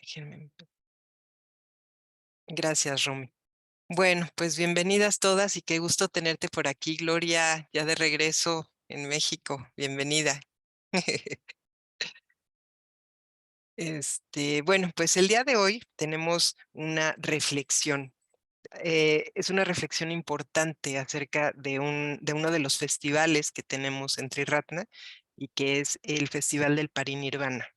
Déjenme. Gracias, Romy. Bueno, pues bienvenidas todas y qué gusto tenerte por aquí, Gloria, ya de regreso en México. Bienvenida. Bueno, pues el día de hoy tenemos una reflexión. Es una reflexión importante acerca de uno de los festivales que tenemos en Triratna y que es el Festival del Parinirvana.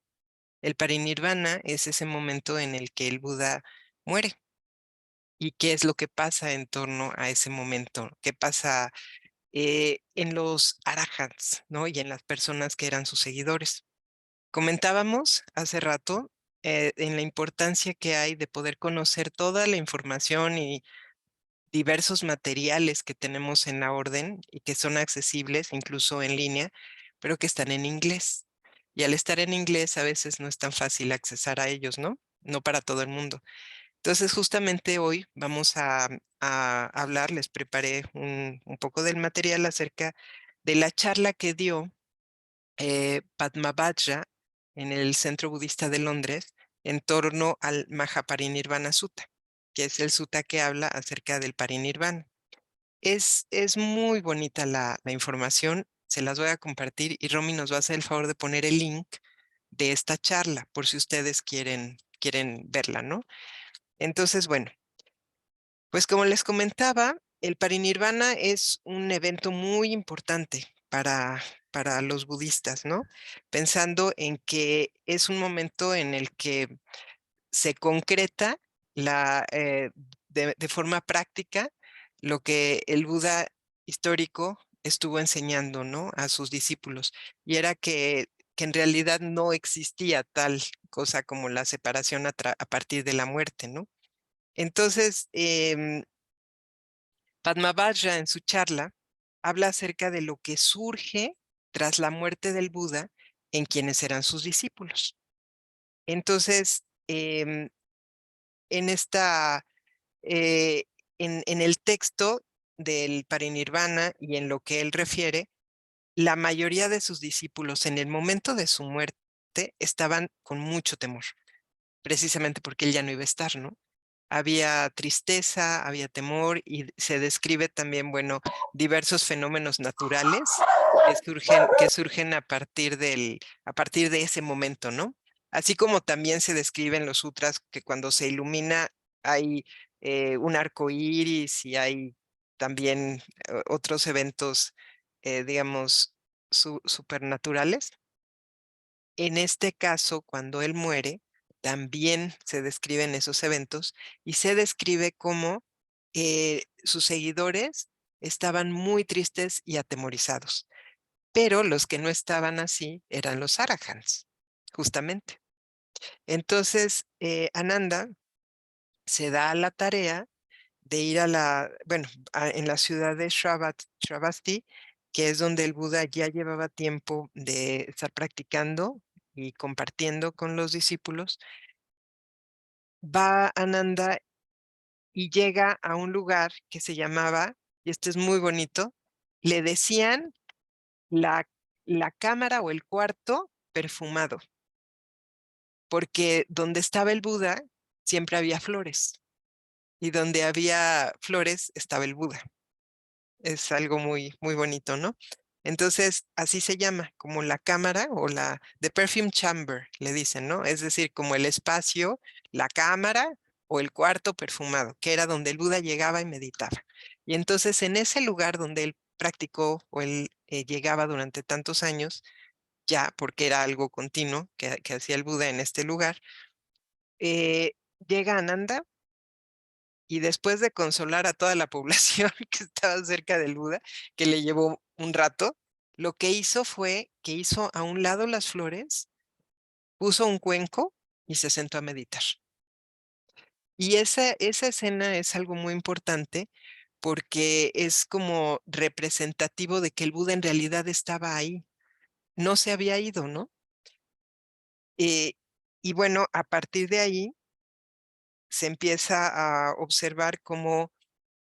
El Parinirvana es ese momento en el que el Buda muere. ¿Y qué es lo que pasa en torno a ese momento? ¿Qué pasa en los arahants, ¿no? Y en las personas que eran sus seguidores? Comentábamos hace rato en la importancia que hay de poder conocer toda la información y diversos materiales que tenemos en la orden y que son accesibles incluso en línea, pero que están en inglés. Y al estar en inglés a veces no es tan fácil accesar a ellos, ¿no? No para todo el mundo. Entonces, justamente hoy vamos a hablar, les preparé un poco del material acerca de la charla que dio Padmabhadra en el Centro Budista de Londres en torno al Mahaparinirvana Sutta, que es el sutta que habla acerca del parinirvana. Es muy bonita la información, se las voy a compartir y Romy nos va a hacer el favor de poner el link de esta charla por si ustedes quieren verla, ¿no? Entonces, bueno. Pues como les comentaba, el parinirvana es un evento muy importante para los budistas, ¿no? Pensando en que es un momento en el que se concreta de forma práctica lo que el Buda histórico estuvo enseñando, ¿no? A sus discípulos. Y era que en realidad no existía tal cosa como la separación a partir de la muerte, ¿no? Entonces, Padmabhadra en su charla habla acerca de lo que surge tras la muerte del Buda en quienes eran sus discípulos. Entonces, en esta, eh, en el texto del Parinirvana y en lo que él refiere, la mayoría de sus discípulos en el momento de su muerte estaban con mucho temor, precisamente porque él ya no iba a estar, ¿no? Había tristeza, había temor y se describe también, bueno, diversos fenómenos naturales que surgen a partir de ese momento, ¿no? Así como también se describe en los sutras que cuando se ilumina hay un arco iris y hay también otros eventos, digamos, supernaturales. En este caso, cuando él muere, también se describen esos eventos y se describe cómo sus seguidores estaban muy tristes y atemorizados, pero los que no estaban así eran los arahants, justamente. Entonces, Ananda se da a la tarea de ir bueno, en la ciudad de Shravasti, que es donde el Buda ya llevaba tiempo de estar practicando y compartiendo con los discípulos. Va Ananda y llega a un lugar que se llamaba, y este es muy bonito, le decían la, la cámara o el cuarto perfumado, porque donde estaba el Buda siempre había flores y donde había flores estaba el Buda. Es algo muy, muy bonito, ¿no? Entonces, así se llama, como la cámara o the perfume chamber, le dicen, ¿no? Es decir, como el espacio, la cámara o el cuarto perfumado, que era donde el Buda llegaba y meditaba. Y entonces, en ese lugar donde él practicó o él llegaba durante tantos años, ya porque era algo continuo que hacía el Buda en este lugar, eh, llega Ananda y después de consolar a toda la población que estaba cerca del Buda, que le llevó un rato, lo que hizo fue que hizo a un lado las flores, puso un cuenco y se sentó a meditar. Y esa escena es algo muy importante porque es como representativo de que el Buda en realidad estaba ahí, no se había ido, ¿no? Eh, y bueno, a partir de ahí se empieza a observar cómo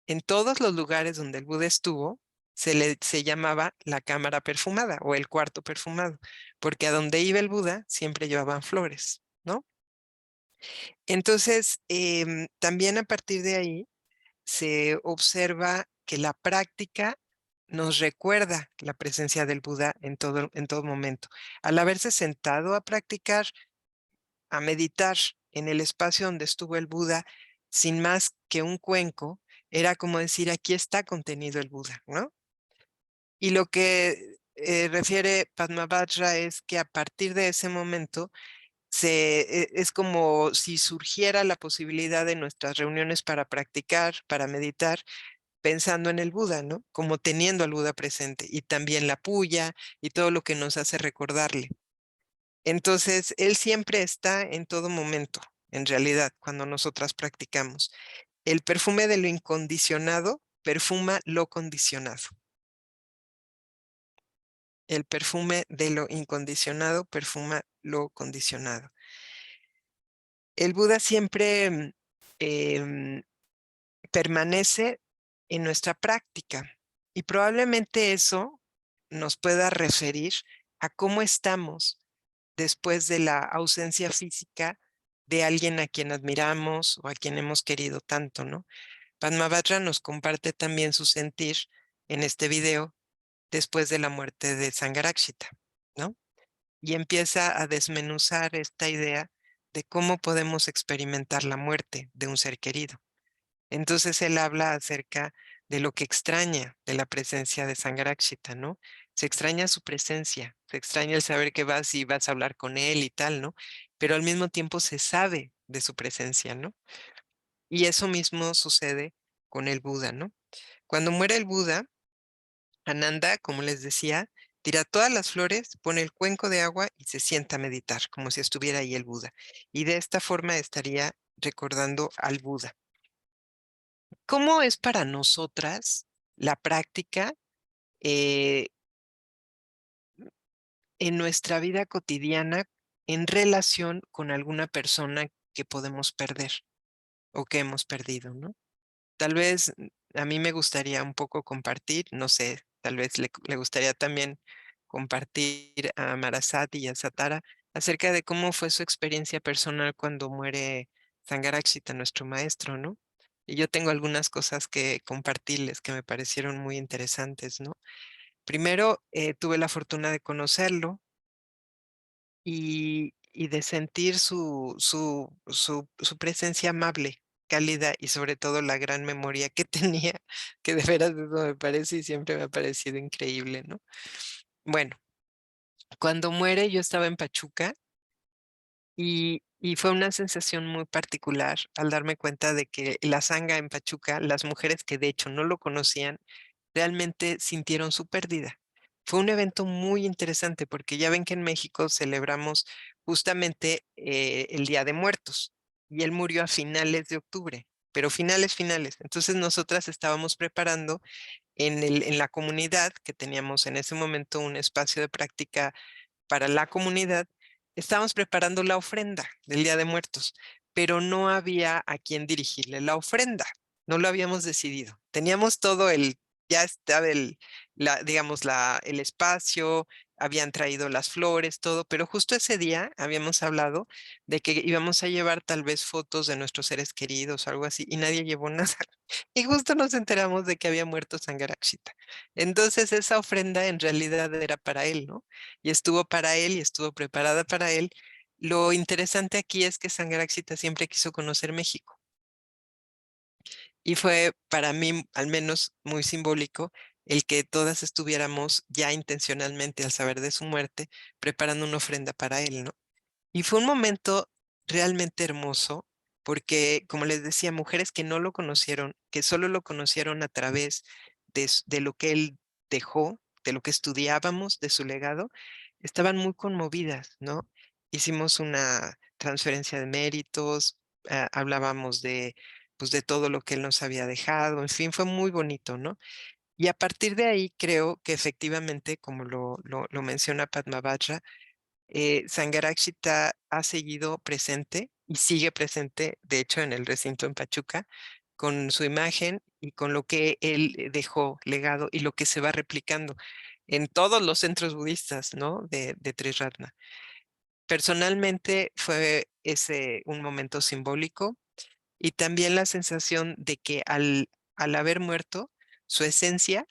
en todos los lugares donde el Buda estuvo, se llamaba la cámara perfumada o el cuarto perfumado, porque a donde iba el Buda siempre llevaban flores, ¿no? Entonces, también a partir de ahí se observa que la práctica nos recuerda la presencia del Buda en todo momento. Al haberse sentado a practicar, a meditar en el espacio donde estuvo el Buda, sin más que un cuenco, era como decir, aquí está contenido el Buda, ¿no? Y lo que refiere Padmavajra es que a partir de ese momento es como si surgiera la posibilidad de nuestras reuniones para practicar, para meditar, pensando en el Buda, ¿no? Como teniendo al Buda presente y también la puya y todo lo que nos hace recordarle. Entonces, él siempre está en todo momento, en realidad, cuando nosotras practicamos. El perfume de lo incondicionado perfuma lo condicionado. El perfume de lo incondicionado perfuma lo condicionado. El Buda siempre em, permanece en nuestra práctica y probablemente eso nos pueda referir a cómo estamos después de la ausencia física de alguien a quien admiramos o a quien hemos querido tanto, ¿no? Padmavajra nos comparte también su sentir en este video después de la muerte de Sangharakshita, ¿no? Y empieza a desmenuzar esta idea de cómo podemos experimentar la muerte de un ser querido. Entonces él habla acerca de lo que extraña de la presencia de Sangharakshita, ¿no? Se extraña su presencia, se extraña el saber que vas y vas a hablar con él y tal, ¿no? Pero al mismo tiempo se sabe de su presencia, ¿no? Y eso mismo sucede con el Buda, ¿no? Cuando muere el Buda, Ananda, como les decía, tira todas las flores, pone el cuenco de agua y se sienta a meditar, como si estuviera ahí el Buda. Y de esta forma estaría recordando al Buda. ¿Cómo es para nosotras la práctica eh, en nuestra vida cotidiana en relación con alguna persona que podemos perder o que hemos perdido, ¿no? Tal vez a mí me gustaría un poco compartir, no sé, tal vez le gustaría también compartir a Marasati y a Satara acerca de cómo fue su experiencia personal cuando muere Sangharakshita, nuestro maestro, ¿no? Y yo tengo algunas cosas que compartirles que me parecieron muy interesantes, ¿no? Primero, tuve la fortuna de conocerlo y de sentir su presencia amable, cálida y sobre todo la gran memoria que tenía, que de veras eso me parece y siempre me ha parecido increíble, ¿no? Bueno, cuando muere yo estaba en Pachuca y fue una sensación muy particular al darme cuenta de que la sanga en Pachuca, las mujeres que de hecho no lo conocían, realmente sintieron su pérdida. Fue un evento muy interesante porque ya ven que en México celebramos justamente el Día de Muertos y él murió a finales de octubre, pero finales, finales. Entonces nosotras estábamos preparando en la comunidad, que teníamos en ese momento un espacio de práctica para la comunidad, estábamos preparando la ofrenda del Día de Muertos, pero no había a quién dirigirle la ofrenda. No lo habíamos decidido. Teníamos todo ya estaba digamos, el espacio, habían traído las flores, todo, pero justo ese día habíamos hablado de que íbamos a llevar tal vez fotos de nuestros seres queridos o algo así, y nadie llevó nada. Y justo nos enteramos de que había muerto Sangharakshita. Entonces esa ofrenda en realidad era para él, ¿no? Y estuvo para él y estuvo preparada para él. Lo interesante aquí es que Sangharakshita siempre quiso conocer México y fue para mí al menos muy simbólico el que todas estuviéramos ya intencionalmente al saber de su muerte preparando una ofrenda para él, ¿no? Y fue un momento realmente hermoso porque, como les decía, mujeres que no lo conocieron, que solo lo conocieron a través de lo que él dejó, de lo que estudiábamos, de su legado, estaban muy conmovidas, ¿no? Hicimos una transferencia de méritos, hablábamos pues, de todo lo que él nos había dejado, en fin, fue muy bonito, ¿no? Y a partir de ahí creo que efectivamente, como lo menciona Padmavajra, Sangharakshita ha seguido presente y sigue presente, de hecho, en el recinto en Pachuca, con su imagen y con lo que él dejó legado y lo que se va replicando en todos los centros budistas, ¿no? De Triratna. Personalmente fue ese un momento simbólico y también la sensación de que al haber muerto, su esencia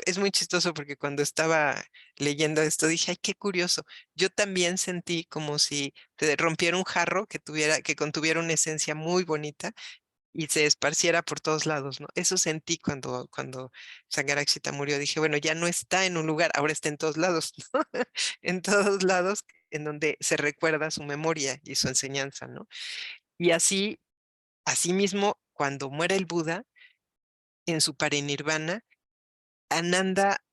es muy chistoso porque cuando estaba leyendo esto dije, ay, qué curioso. Yo también sentí como si te rompiera un jarro que contuviera una esencia muy bonita y se esparciera por todos lados, ¿no? Eso sentí cuando Sangaraxita murió. Dije, bueno, ya no está en un lugar, ahora está en todos lados, ¿no? En todos lados en donde se recuerda su memoria y su enseñanza, ¿no? Y así mismo, cuando muere el Buda, en su parinirvana, Ananda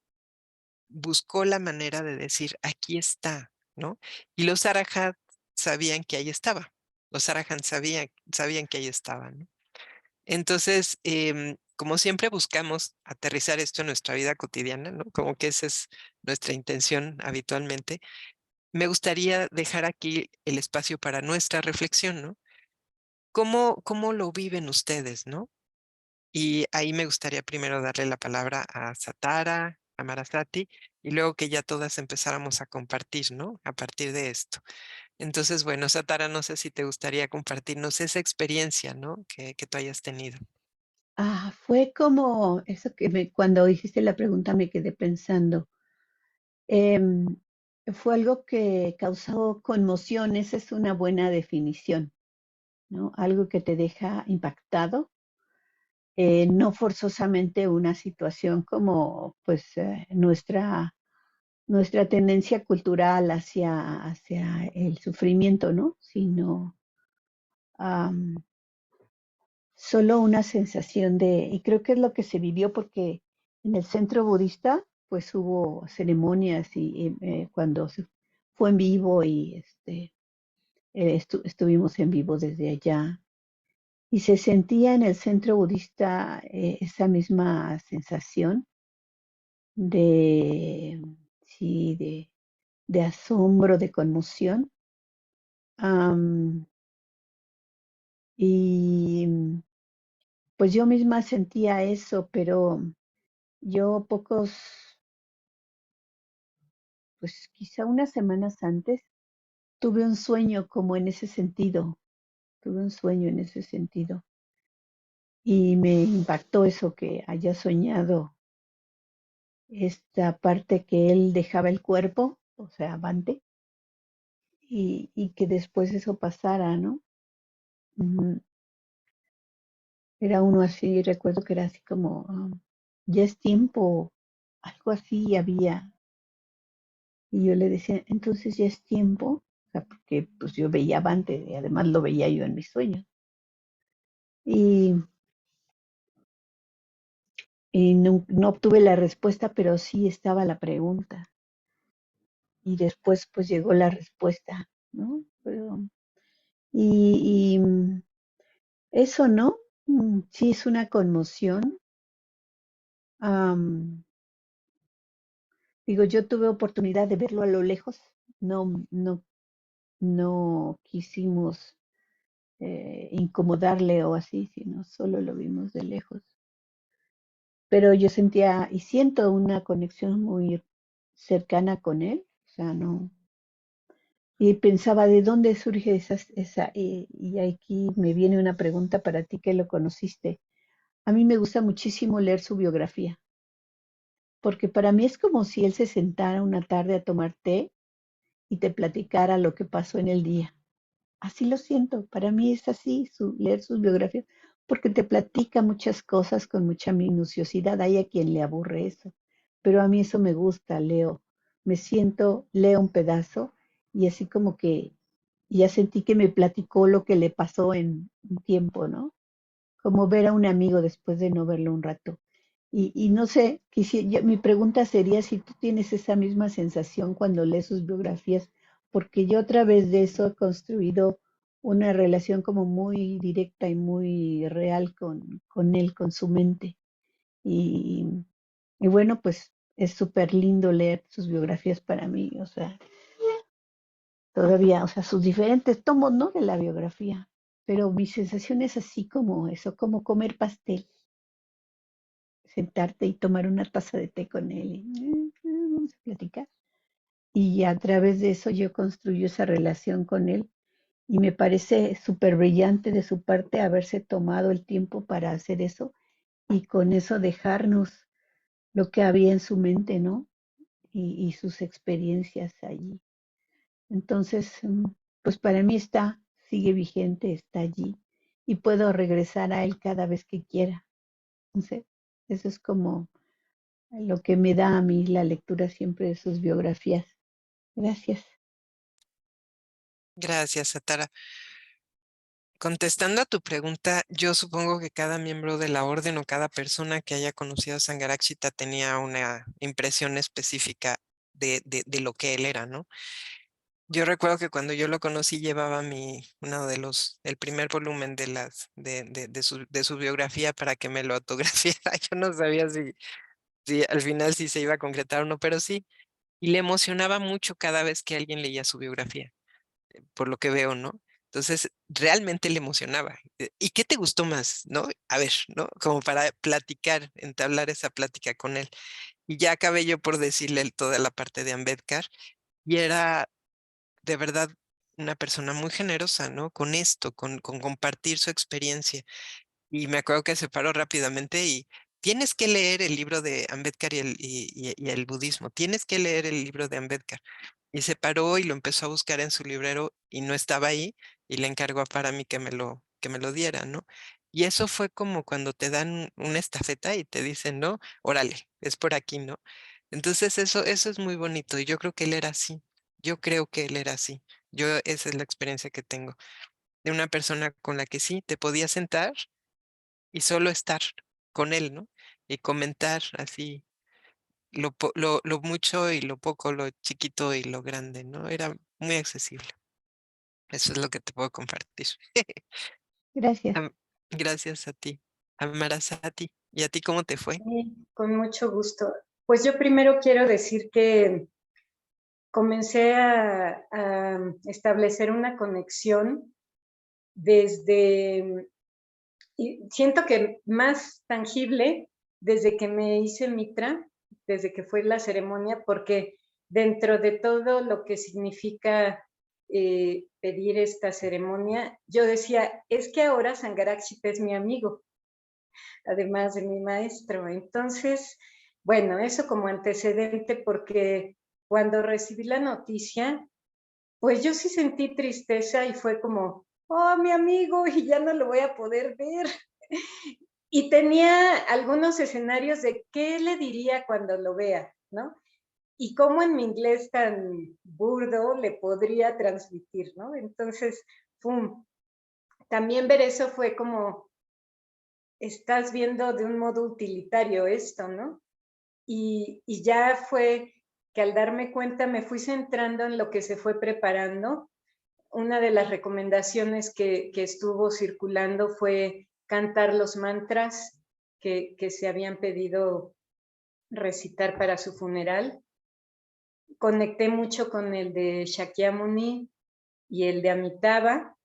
buscó la manera de decir, aquí está, ¿no? Y los Arahats sabían que ahí estaba. Los Arahants sabían que ahí estaba, ¿no? Entonces, como siempre buscamos aterrizar esto en nuestra vida cotidiana, ¿no? Como que esa es nuestra intención habitualmente. Me gustaría dejar aquí el espacio para nuestra reflexión, ¿no? ¿Cómo lo viven ustedes, ¿no? Y ahí me gustaría primero darle la palabra a Satara, a Marasati, y luego que ya todas empezáramos a compartir, ¿no? A partir de esto. Entonces, bueno, Satara, no sé si te gustaría compartirnos esa experiencia, ¿no? Que tú hayas tenido. Fue como eso cuando hiciste la pregunta me quedé pensando. Em, Fue algo que causó conmoción, esa es una buena definición, ¿no? Algo que te deja impactado, no forzosamente una situación como pues nuestra tendencia cultural hacia el sufrimiento, ¿no? Sino am, solo una sensación y creo que es lo que se vivió porque en el centro budista pues hubo ceremonias y cuando se fue en vivo y estuvimos en vivo desde allá y se sentía en el centro budista esa misma sensación de, sí, de asombro, de conmoción. Am, y pues yo misma sentía eso, pero yo pues quizá unas semanas antes, tuve un sueño como en ese sentido, tuve un sueño en ese sentido y me impactó eso que haya soñado esta parte que él dejaba el cuerpo, o sea, avante, y que después eso pasara, ¿no? Ujú. Era uno así, recuerdo que era así como, ya es tiempo, algo así había. Y yo le decía, entonces ya es tiempo, o sea, porque pues yo veía avante y además lo veía yo en mis sueños. Y no obtuve la respuesta, pero sí estaba la pregunta. Y después pues llegó la respuesta, ¿no? Y eso, ¿no? Sí es una conmoción. Am, Digo, yo tuve oportunidad de verlo a lo lejos. No, no quisimos incomodarle o así, sino solo lo vimos de lejos. Pero yo sentía y siento una conexión muy cercana con él. O sea, no, y pensaba, ¿de dónde surge y aquí me viene una pregunta para ti que lo conociste. A mí me gusta muchísimo leer su biografía, porque para mí es como si él se sentara una tarde a tomar té y te platicara lo que pasó en el día. Así lo siento, para mí es así, leer sus biografías, porque te platica muchas cosas con mucha minuciosidad. Hay a quien le aburre eso, pero a mí eso me gusta, me siento, leo un pedazo y así como que ya sentí que me platicó lo que le pasó en un tiempo, ¿no? Como ver a un amigo después de no verlo un rato. Y no sé, mi pregunta sería si tú tienes esa misma sensación cuando lees sus biografías, porque yo a través de eso he construido una relación como muy directa y muy real con él, con su mente. Y, y bueno, pues es súper lindo leer sus biografías para mí, o sea, todavía, o sea, sus diferentes tomos, ¿no? De la biografía. Pero mi sensación es así como eso, como comer pastel, sentarte y tomar una taza de té con él y vamos a platicar. Y a través de eso yo construyo esa relación con él Y me parece súper brillante de su parte haberse tomado el tiempo para hacer eso y con eso dejarnos lo que había en su mente, ¿no? Y sus experiencias allí. Entonces, pues para mí sigue vigente, está allí y puedo regresar a él cada vez que quiera. Entonces, eso es como lo que me da a mí la lectura siempre de sus biografías. Gracias. Gracias, Satara. Contestando a tu pregunta, yo supongo que cada miembro de la orden o cada persona que haya conocido a Sangharakshita tenía una impresión específica de lo que él era, ¿no? Yo recuerdo que cuando yo lo conocí llevaba uno de el primer volumen de su biografía para que me lo autografiara. Yo no sabía si al final sí se iba a concretar o no, pero sí. Y le emocionaba mucho cada vez que alguien leía su biografía, por lo que veo, ¿no? Entonces, realmente le emocionaba. ¿Y qué te gustó más, no? A ver, ¿no? Como para platicar, entablar esa plática con él. Y ya acabé yo por decirle toda la parte de Ambedkar y era de verdad una persona muy generosa, ¿no? Con esto, con compartir su experiencia. Y me acuerdo que se paró rápidamente y tienes que leer el libro de Ambedkar y el budismo, tienes que leer el libro de Ambedkar. Y se paró y lo empezó a buscar en su librero y no estaba ahí y le encargó a Parami que me lo diera, ¿no? Y eso fue como cuando te dan una estafeta y te dicen, no, órale, es por aquí, ¿no? Entonces eso es muy bonito y yo creo que él era así. Yo creo que él era así. Esa es la experiencia que tengo de una persona con la que sí te podías sentar y solo estar con él, ¿no? Y comentar así lo mucho y lo poco, lo chiquito y lo grande, ¿no? Era muy accesible. Eso es lo que te puedo compartir. Gracias. Am- Gracias a ti, Amarasati. ¿Y a ti cómo te fue? Sí, con mucho gusto. Pues yo primero quiero decir que comencé a establecer una conexión desde, y siento que más tangible desde que me hice Mitra, desde que fue la ceremonia, porque dentro de todo lo que significa pedir esta ceremonia, yo decía, es que ahora Sangharakshita es mi amigo, además de mi maestro. Entonces, bueno, eso como antecedente, porque cuando recibí la noticia, pues yo sí sentí tristeza y fue como, oh, mi amigo, y ya no lo voy a poder ver. Y tenía algunos escenarios de qué le diría cuando lo vea, ¿no? Y cómo en mi inglés tan burdo le podría transmitir, ¿no? Entonces, ¡pum! También ver eso fue como, estás viendo de un modo utilitario esto, ¿no? Y ya fue que al darme cuenta me fui centrando en lo que se fue preparando. Una de las recomendaciones que estuvo circulando fue cantar los mantras que se habían pedido recitar para su funeral. Conecté mucho con el de Shakyamuni y el de Amitabha.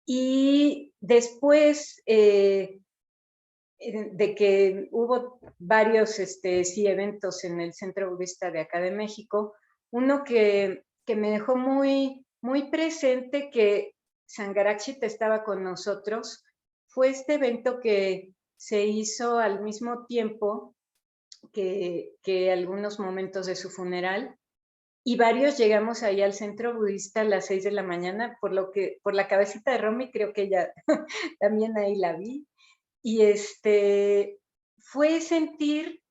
Y después de que hubo varios sí, eventos en el Centro Budista de acá de México, uno que me dejó muy, muy presente que Sangharakshita estaba con nosotros, fue este evento que se hizo al mismo tiempo que algunos momentos de su funeral, y varios llegamos ahí al Centro Budista a las 6 de la mañana, por la cabecita de Romy, creo que ella también ahí la vi, y fue sentir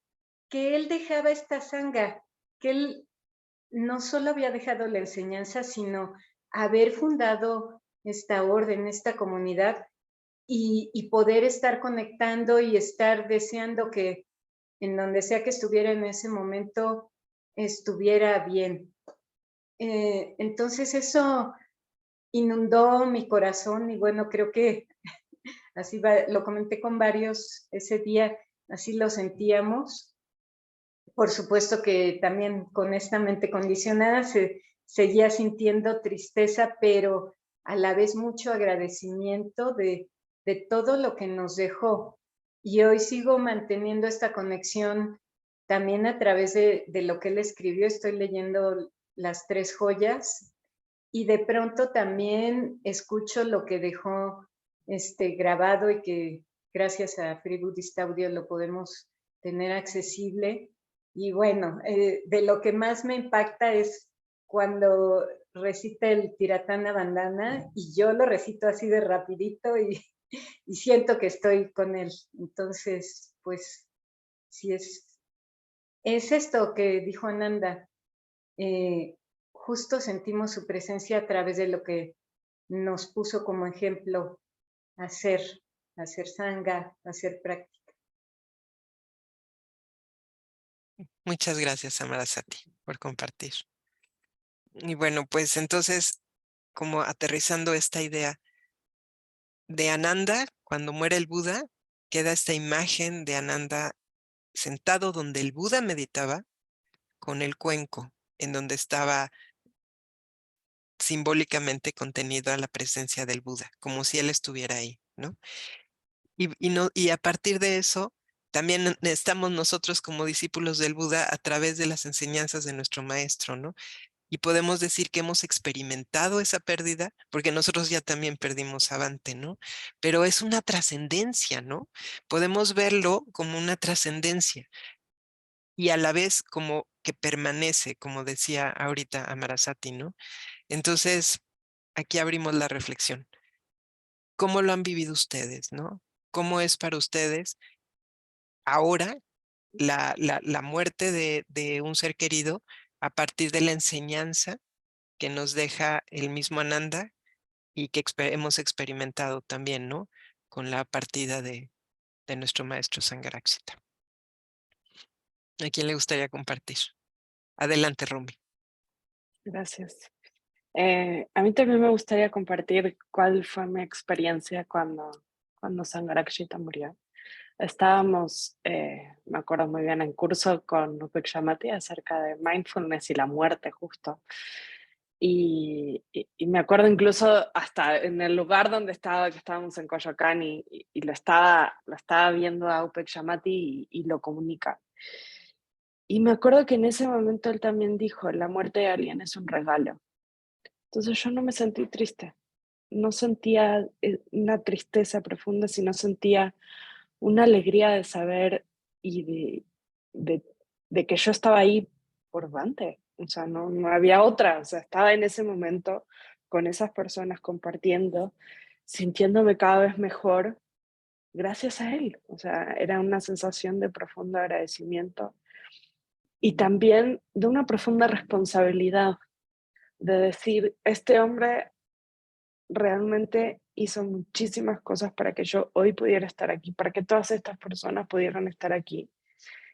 que él dejaba esta sanga, que él no solo había dejado la enseñanza, sino haber fundado esta orden, esta comunidad, y poder estar conectando y estar deseando que en donde sea que estuviera en ese momento, estuviera bien. Entonces eso inundó mi corazón y bueno, creo que así lo comenté con varios ese día, así lo sentíamos. Por supuesto que también con esta mente condicionada se seguía sintiendo tristeza, pero a la vez mucho agradecimiento de todo lo que nos dejó. Y hoy sigo manteniendo esta conexión también a través de lo que él escribió. Estoy leyendo Las Tres Joyas y de pronto también escucho lo que dejó grabado y que gracias a Free Buddhist Audio lo podemos tener accesible. Y bueno, de lo que más me impacta es cuando recita el Tiratana Bandana y yo lo recito así de rapidito y siento que estoy con él. Entonces, pues sí es esto que dijo Ananda. Justo sentimos su presencia a través de lo que nos puso como ejemplo hacer sangha, hacer práctica. Muchas gracias, Samarasati, por compartir. Y bueno, pues entonces, como aterrizando esta idea de Ananda, cuando muere el Buda, queda esta imagen de Ananda sentado donde el Buda meditaba, con el cuenco, en donde estaba simbólicamente contenido a la presencia del Buda, como si él estuviera ahí, ¿no? Y a partir de eso, también estamos nosotros como discípulos del Buda a través de las enseñanzas de nuestro maestro, ¿no? Y podemos decir que hemos experimentado esa pérdida, porque nosotros ya también perdimos a Bhante, ¿no? Pero es una trascendencia, ¿no? Podemos verlo como una trascendencia y a la vez como que permanece, como decía ahorita Amarasati, ¿no? Entonces, aquí abrimos la reflexión. ¿Cómo lo han vivido ustedes, no? ¿Cómo es para ustedes ahora la muerte de un ser querido a partir de la enseñanza que nos deja el mismo Ananda y que hemos experimentado también, ¿no? Con la partida de nuestro maestro Sangharakshita? ¿A quién le gustaría compartir? Adelante, Rumi. Gracias. A mí también me gustaría compartir cuál fue mi experiencia cuando Sangharakshita murió. Estábamos, me acuerdo muy bien, en curso con Rupesh Shamati acerca de mindfulness y la muerte justo. Y me acuerdo incluso hasta en el lugar donde estaba, que estábamos en Coyoacán y lo estaba viendo a Rupesh Shamati y lo comunica. Y me acuerdo que en ese momento él también dijo, la muerte de alguien es un regalo. Entonces yo no me sentí triste, no sentía una tristeza profunda, sino sentía una alegría de saber y de, de que yo estaba ahí por Bhante. O sea, no había otra. O sea, estaba en ese momento con esas personas compartiendo, sintiéndome cada vez mejor gracias a él. O sea, era una sensación de profundo agradecimiento y también de una profunda responsabilidad de decir, este hombre realmente hizo muchísimas cosas para que yo hoy pudiera estar aquí, para que todas estas personas pudieran estar aquí.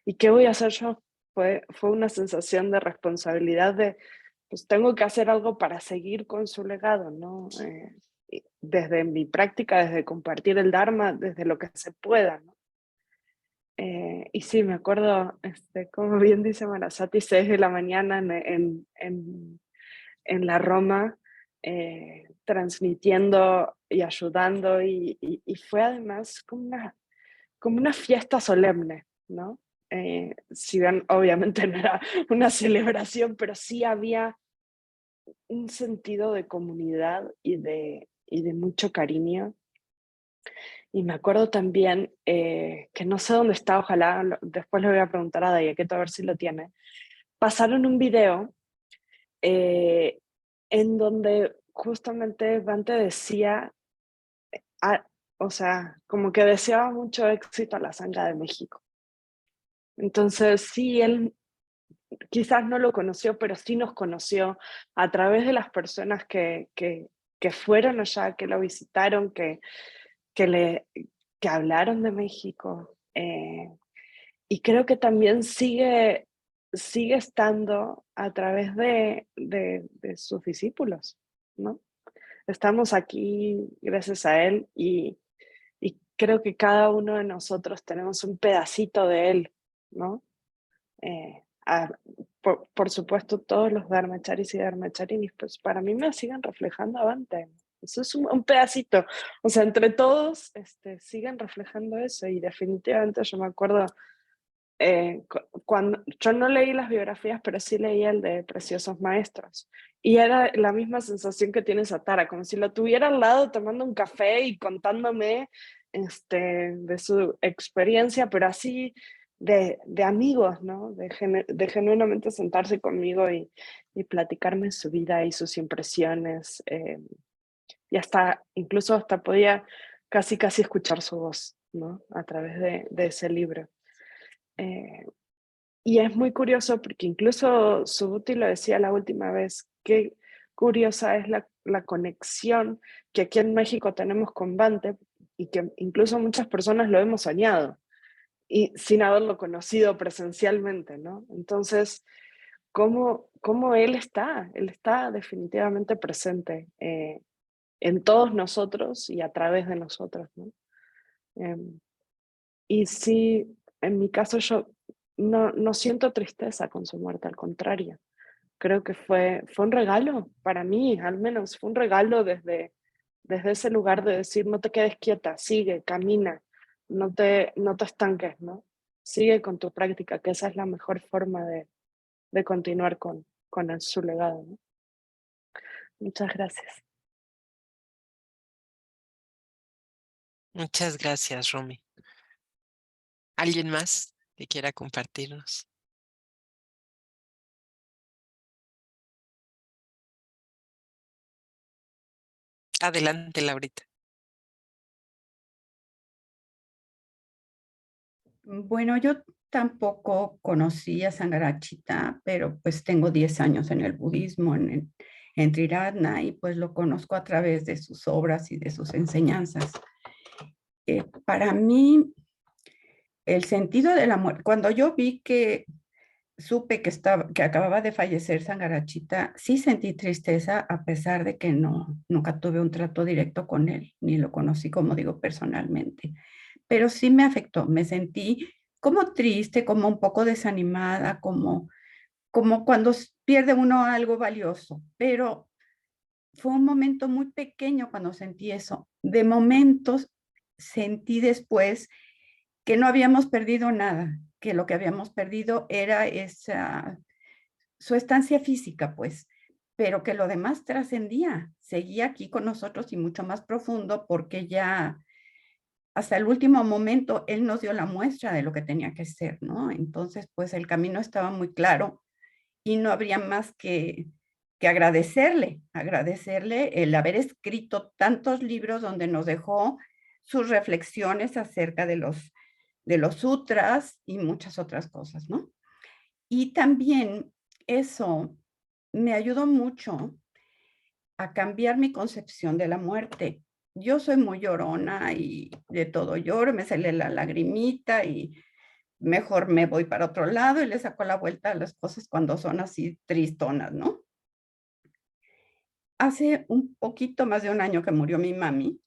¿Y qué voy a hacer yo? Fue una sensación de responsabilidad de, pues tengo que hacer algo para seguir con su legado, ¿no? Desde mi práctica, desde compartir el Dharma, desde lo que se pueda, ¿no? Y sí, me acuerdo, como bien dice Marasati, 6 de la mañana en la Roma, transmitiendo y ayudando, y fue además como una fiesta solemne, ¿no? Si bien obviamente no era una celebración, pero sí había un sentido de comunidad y de mucho cariño. Y me acuerdo también que no sé dónde está, ojalá después le voy a preguntar a Dayaqueto a ver si lo tiene. Pasaron un video en donde justamente Bhante decía, ah, o sea, como que deseaba mucho éxito a la Sangha de México. Entonces, sí, él quizás no lo conoció, pero sí nos conoció a través de las personas que fueron allá, que lo visitaron, que hablaron de México. Y creo que también sigue estando a través de sus discípulos, ¿no? Estamos aquí gracias a él y creo que cada uno de nosotros tenemos un pedacito de él, ¿no? Por supuesto, todos los dharmacharis y dharmacharinis, pues para mí me siguen reflejando a Bhante. Eso es un pedacito. O sea, entre todos siguen reflejando eso y definitivamente yo me acuerdo cuando yo no leí las biografías, pero sí leí el de Preciosos Maestros. Y era la misma sensación que tiene Satara, como si lo tuviera al lado tomando un café y contándome de su experiencia, pero así de amigos, ¿no? De genuinamente sentarse conmigo y platicarme su vida y sus impresiones. Y incluso hasta podía casi escuchar su voz, ¿no? A través de ese libro. Y es muy curioso porque incluso Subuti lo decía la última vez, qué curiosa es la conexión que aquí en México tenemos con Bante y que incluso muchas personas lo hemos soñado y sin haberlo conocido presencialmente, ¿no? Entonces, ¿cómo él está definitivamente presente en todos nosotros y a través de nosotros, ¿no? Y sí, en mi caso yo no siento tristeza con su muerte, al contrario. Creo que fue un regalo para mí, al menos, fue un regalo desde ese lugar de decir, no te quedes quieta, sigue, camina, no te estanques, ¿no? Sigue con tu práctica, que esa es la mejor forma de continuar con su legado, ¿no? Muchas gracias. Muchas gracias, Romy. ¿Alguien más que quiera compartirnos? Adelante, Laurita. Bueno, yo tampoco conocí a Sangarachita, pero pues tengo 10 años en el budismo, en Triratna, y pues lo conozco a través de sus obras y de sus enseñanzas. Para mí, el sentido de la muerte, cuando yo vi que supe que acababa de fallecer Sangarachita, sí sentí tristeza, a pesar de que nunca tuve un trato directo con él, ni lo conocí, como digo, personalmente. Pero sí me afectó, me sentí como triste, como un poco desanimada, como cuando pierde uno algo valioso, pero fue un momento muy pequeño cuando sentí eso. De momentos sentí después que no habíamos perdido nada, que lo que habíamos perdido era su estancia física, pues, pero que lo demás trascendía, seguía aquí con nosotros y mucho más profundo, porque ya hasta el último momento él nos dio la muestra de lo que tenía que ser, ¿no? Entonces, pues el camino estaba muy claro y no habría más que agradecerle el haber escrito tantos libros donde nos dejó sus reflexiones acerca de los sutras y muchas otras cosas, ¿no? Y también eso me ayudó mucho a cambiar mi concepción de la muerte. Yo soy muy llorona y de todo lloro, me sale la lagrimita y mejor me voy para otro lado y le saco la vuelta a las cosas cuando son así tristonas, ¿no? Hace un poquito más de un año que murió mi mami,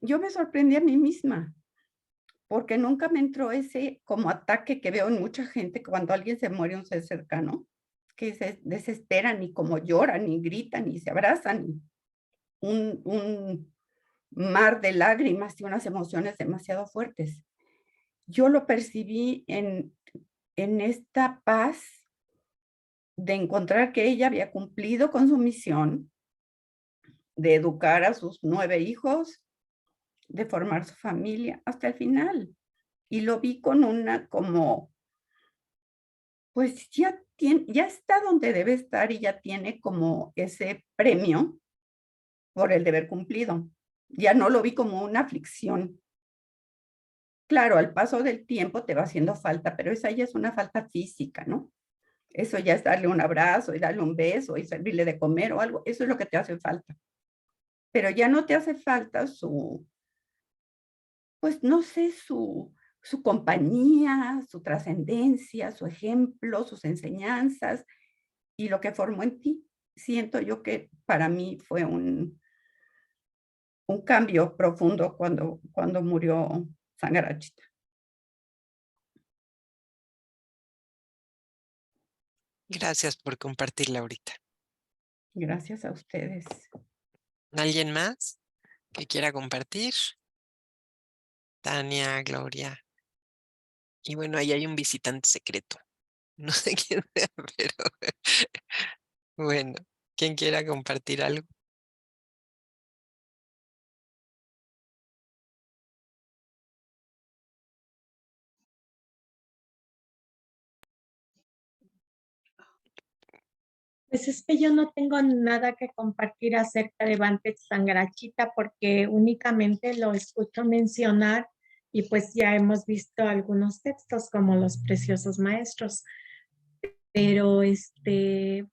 yo me sorprendí a mí misma, porque nunca me entró ese como ataque que veo en mucha gente cuando alguien se muere, un ser cercano, que se desesperan y como lloran y gritan y se abrazan, un mar de lágrimas y unas emociones demasiado fuertes. Yo lo percibí en esta paz de encontrar que ella había cumplido con su misión de educar a sus 9 hijos, de formar su familia hasta el final. Y lo vi con una como, pues ya está donde debe estar y ya tiene como ese premio por el deber cumplido. Ya no lo vi como una aflicción. Claro, al paso del tiempo te va haciendo falta, pero esa ya es una falta física, ¿no? Eso ya es darle un abrazo y darle un beso y servirle de comer o algo. Eso es lo que te hace falta. Pero ya no te hace falta pues no sé, su compañía, su trascendencia, su ejemplo, sus enseñanzas y lo que formó en ti. Siento yo que para mí fue un cambio profundo cuando murió Sangarachita. Gracias por compartir, Laurita. Gracias a ustedes. ¿Alguien más que quiera compartir? Tania, Gloria, Y bueno, ahí hay un visitante secreto. No sé quién sea, pero bueno, quien quiera compartir algo. Pues es que yo no tengo nada que compartir acerca de Bante Sangarachita porque únicamente lo escucho mencionar y pues ya hemos visto algunos textos como Los Preciosos Maestros. Pero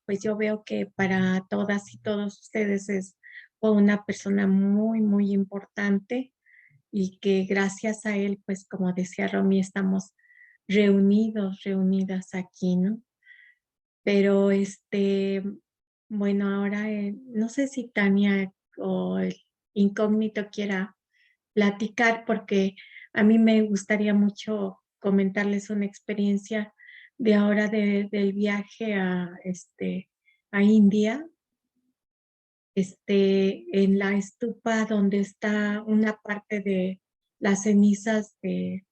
pues yo veo que para todas y todos ustedes fue una persona muy, muy importante y que gracias a él, pues como decía Romy, estamos reunidas aquí, ¿no? Pero bueno, ahora no sé si Tania o el incógnito quiera platicar porque a mí me gustaría mucho comentarles una experiencia de ahora del viaje a India, en la estupa donde está una parte de las cenizas de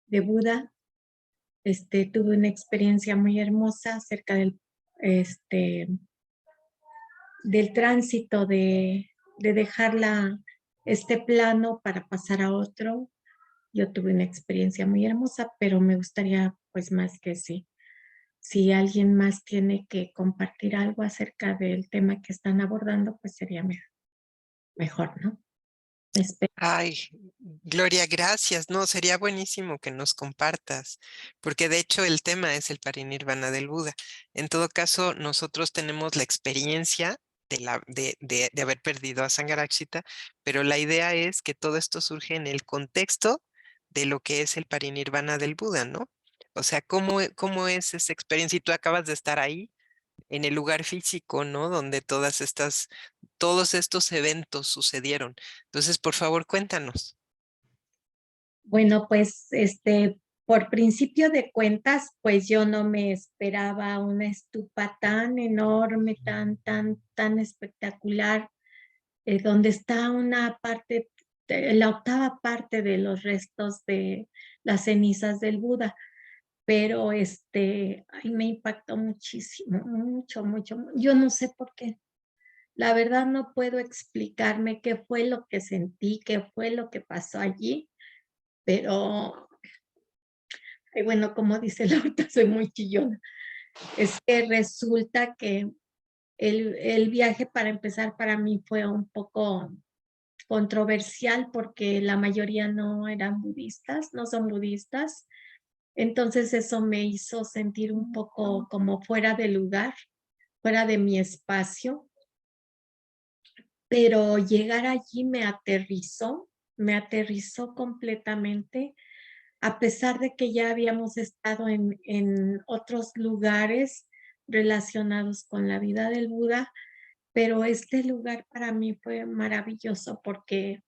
Buda. Tuve una experiencia muy hermosa acerca este, del tránsito de dejar este plano para pasar a otro. Yo tuve una experiencia muy hermosa, pero me gustaría pues más que si alguien más tiene que compartir algo acerca del tema que están abordando, pues sería mejor, ¿no? Ay, Gloria, gracias. No, sería buenísimo que nos compartas, porque de hecho el tema es el parinirvana del Buda. En todo caso, nosotros tenemos la experiencia de haber perdido a Sangarakshita, pero la idea es que todo esto surge en el contexto de lo que es el parinirvana del Buda, ¿no? O sea, ¿cómo es esa experiencia? Y tú acabas de estar ahí en el lugar físico, ¿no? Donde todos estos eventos sucedieron. Entonces, por favor, cuéntanos. Bueno, pues por principio de cuentas, pues yo no me esperaba una estupa tan enorme, tan espectacular, donde está una parte, la octava parte de los restos de las cenizas del Buda. Pero ay, me impactó muchísimo, mucho. Yo no sé por qué. La verdad no puedo explicarme qué fue lo que sentí, qué fue lo que pasó allí, pero ay, bueno, como dice Laura, soy muy chillona. Es que resulta que el viaje para empezar para mí fue un poco controversial porque la mayoría no eran budistas, no son budistas. Entonces eso me hizo sentir un poco como fuera de lugar, fuera de mi espacio. Pero llegar allí me aterrizó completamente, a pesar de que ya habíamos estado en otros lugares relacionados con la vida del Buda, pero este lugar para mí fue maravilloso porque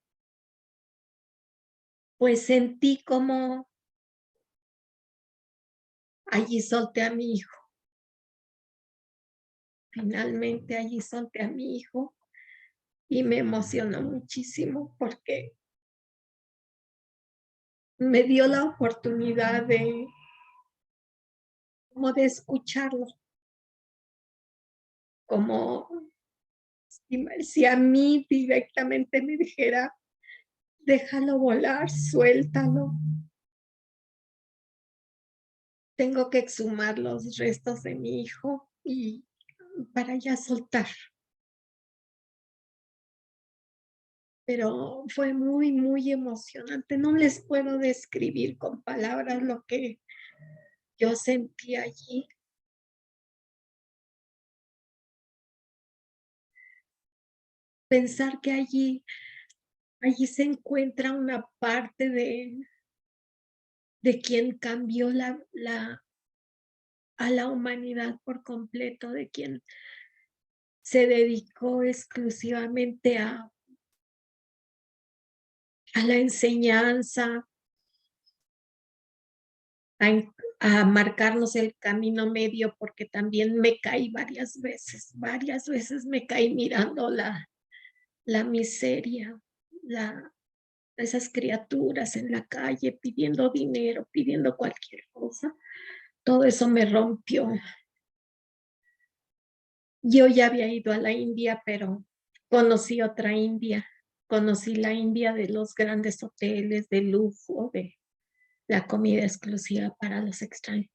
pues sentí como allí solté a mi hijo. Finalmente allí solté a mi hijo y me emocionó muchísimo porque me dio la oportunidad como de escucharlo, como si a mí directamente me dijera, déjalo volar, suéltalo. Tengo que exhumar los restos de mi hijo y para ya soltar. Pero fue muy, muy emocionante. No les puedo describir con palabras lo que yo sentí allí. Pensar que allí se encuentra una parte de quien cambió a la humanidad por completo, de quien se dedicó exclusivamente a la enseñanza, a marcarnos el camino medio, porque también me caí varias veces me caí mirando la miseria, esas criaturas en la calle pidiendo dinero, pidiendo cualquier cosa, todo eso me rompió. Yo ya había ido a la India, pero conocí otra India. Conocí la India de los grandes hoteles, de lujo, de la comida exclusiva para los extranjeros.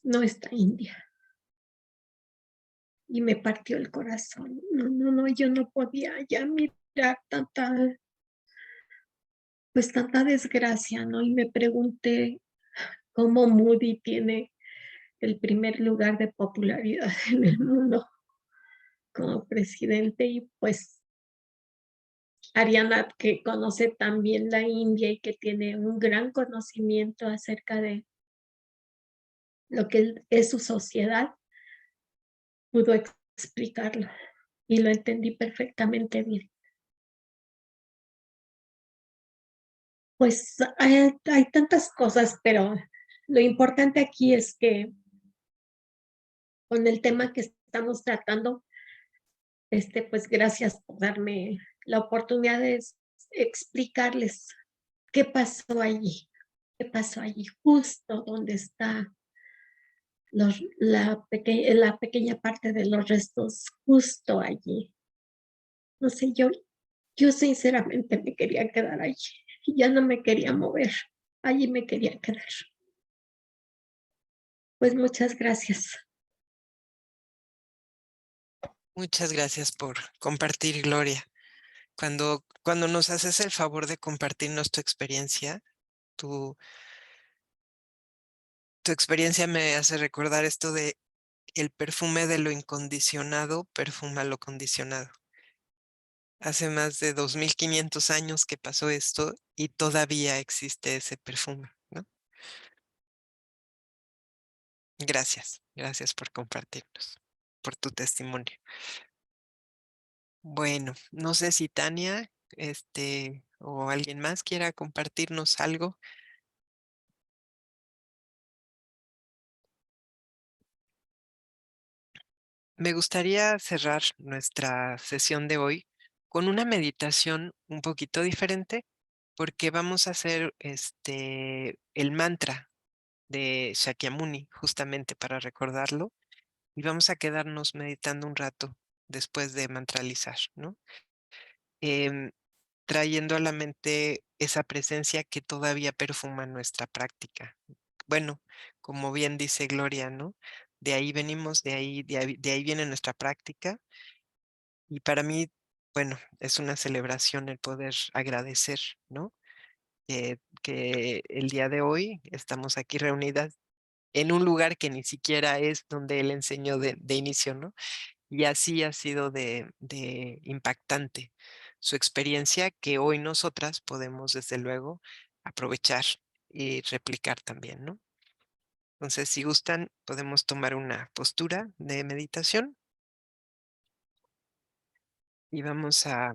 No esta India. Y me partió el corazón. No, yo no podía ya mirar tanta desgracia, ¿no? Y me pregunté cómo Moody tiene el primer lugar de popularidad en el mundo como presidente y pues Ariana, que conoce también la India y que tiene un gran conocimiento acerca de lo que es su sociedad, pudo explicarlo y lo entendí perfectamente bien. Pues hay tantas cosas, pero lo importante aquí es que con el tema que estamos tratando, pues gracias por darme la oportunidad de explicarles qué pasó allí, justo donde está la pequeña parte de los restos, justo allí. No sé, yo sinceramente me quería quedar allí, ya no me quería mover, allí me quería quedar. Pues muchas gracias. Muchas gracias por compartir, Gloria. Cuando nos haces el favor de compartirnos tu experiencia, tu, tu experiencia me hace recordar esto de el perfume de lo incondicionado perfuma lo condicionado. Hace más de 2500 años que pasó esto y todavía existe ese perfume, ¿no? Gracias por compartirnos, por tu testimonio. Bueno, no sé si Tania, o alguien más quiera compartirnos algo. Me gustaría cerrar nuestra sesión de hoy con una meditación un poquito diferente, porque vamos a hacer el mantra de Shakyamuni, justamente para recordarlo, y vamos a quedarnos meditando un rato después de mantralizar, ¿no? Em, Trayendo a la mente esa presencia que todavía perfuma nuestra práctica. Bueno, como bien dice Gloria, ¿no? De ahí venimos, de ahí viene nuestra práctica. Y para mí, bueno, es una celebración el poder agradecer, ¿no? Que el día de hoy estamos aquí reunidas en un lugar que ni siquiera es donde él enseñó de inicio, ¿no? Y así ha sido de impactante su experiencia que hoy nosotras podemos desde luego aprovechar y replicar también, ¿no? Entonces, si gustan, podemos tomar una postura de meditación y vamos a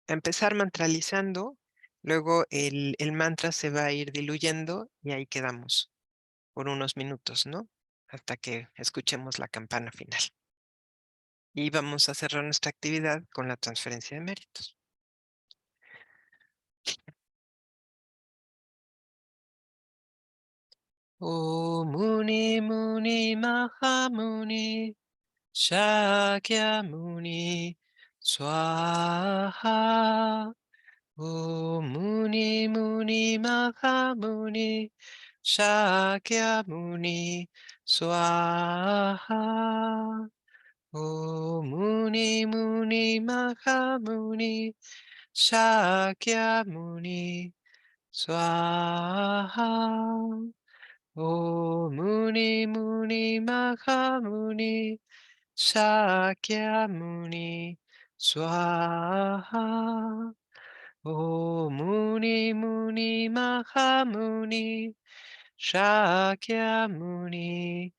empezar mantralizando. Luego el mantra se va a ir diluyendo y ahí quedamos por unos minutos, ¿no? Hasta que escuchemos la campana final. Y vamos a cerrar nuestra actividad con la transferencia de méritos. Om Muni Muni Mahamuni Shakyamuni Swaha. Om Muni Muni Mahamuni Shakyamuni Swaha. Om Muni Muni Mahamuni Shakyamuni Swaha. Om Muni Muni Mahamuni Shakyamuni Swaha. Om Muni Muni Mahamuni Shakyamuni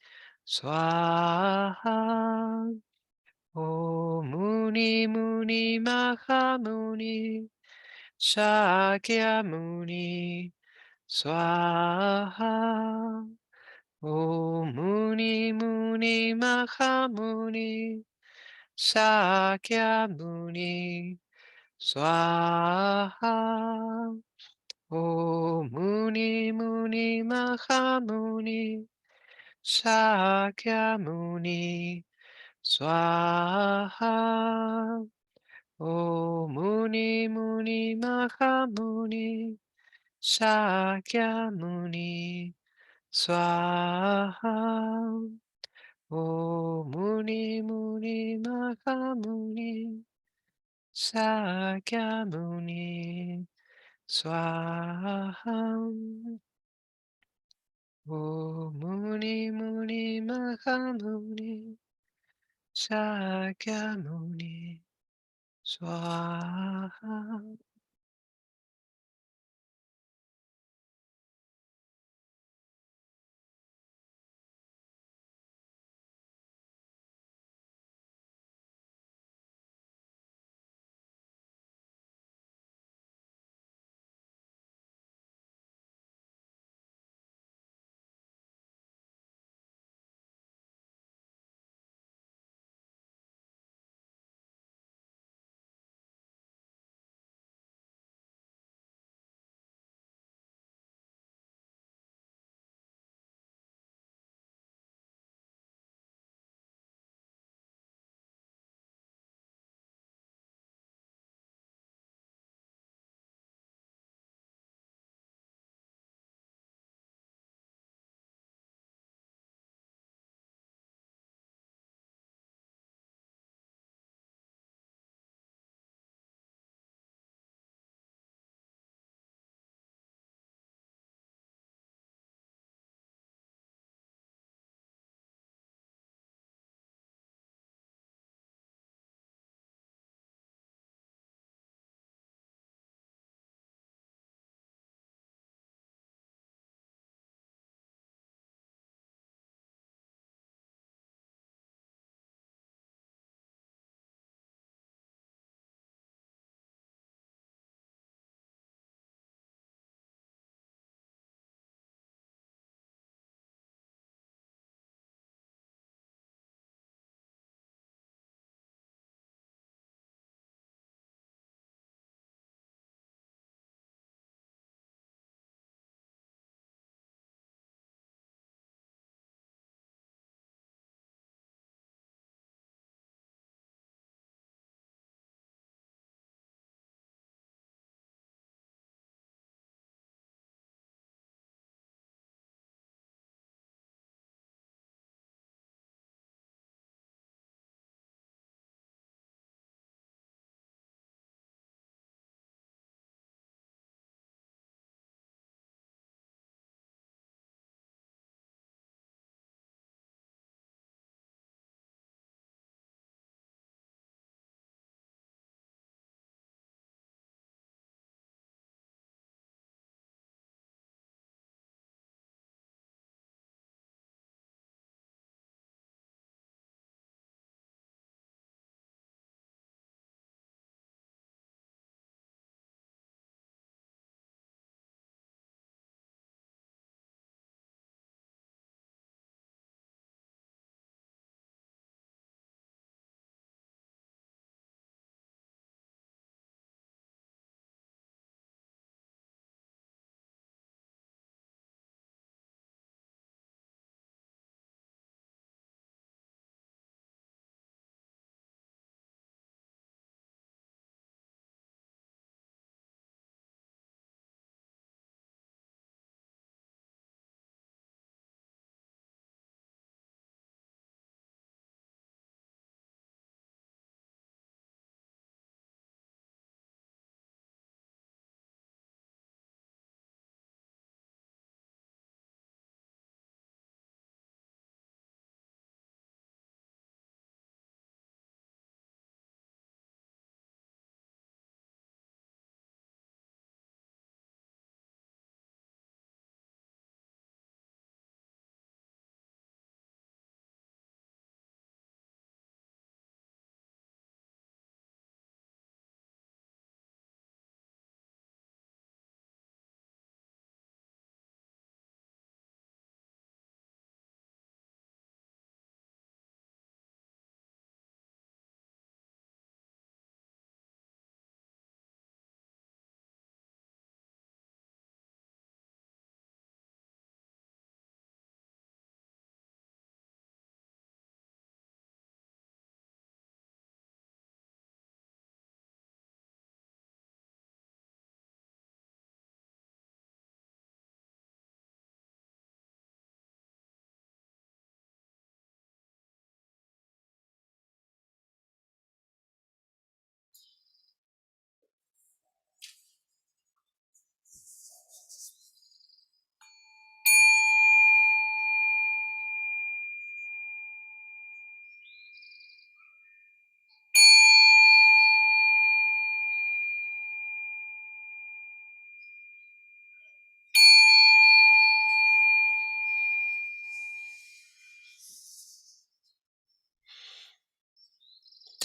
Swaha. Om Muni Muni Mahamuni Shakyamuni Swaha. Om Muni Muni Mahamuni Shakyamuni Swaha. Mahamuni Shakyamuni Swaha. Om Muni Muni Mahamuni Shakyamuni Swaha. Om Muni Muni Mahamuni Shakyamuni Swaha. Om Muni Muni Mahamuni Shakyamuni Swaha.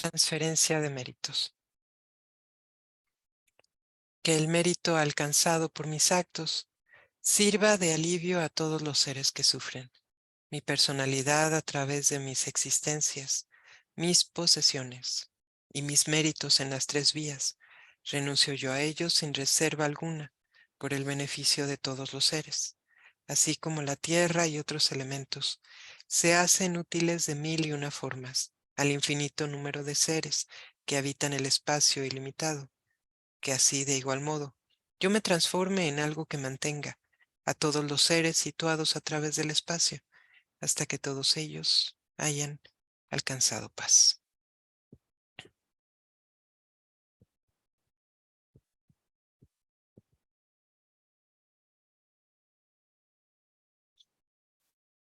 transferencia de méritos. Que el mérito alcanzado por mis actos sirva de alivio a todos los seres que sufren. Mi personalidad a través de mis existencias, mis posesiones y mis méritos en las 3 vías. Renuncio yo a ellos sin reserva alguna, por el beneficio de todos los seres, así como la tierra y otros elementos, se hacen útiles de 1001 formas, al infinito número de seres que habitan el espacio ilimitado, que así de igual modo, yo me transforme en algo que mantenga a todos los seres situados a través del espacio, hasta que todos ellos hayan alcanzado paz.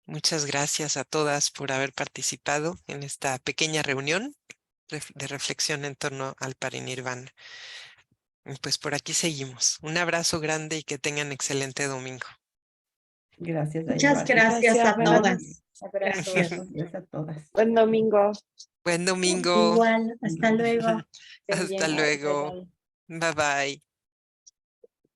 Muchas gracias a todas por haber participado en esta pequeña reunión de reflexión en torno al parinirvana. Y pues por aquí seguimos. Un abrazo grande y que tengan excelente domingo. Gracias, Muchas Dayabara. gracias a buenas todas. noches. Abrazos. Gracias a todas. Buen domingo. Buen domingo. Igual, hasta luego. Estén Hasta bien. luego. Bye, bye. Bye bye.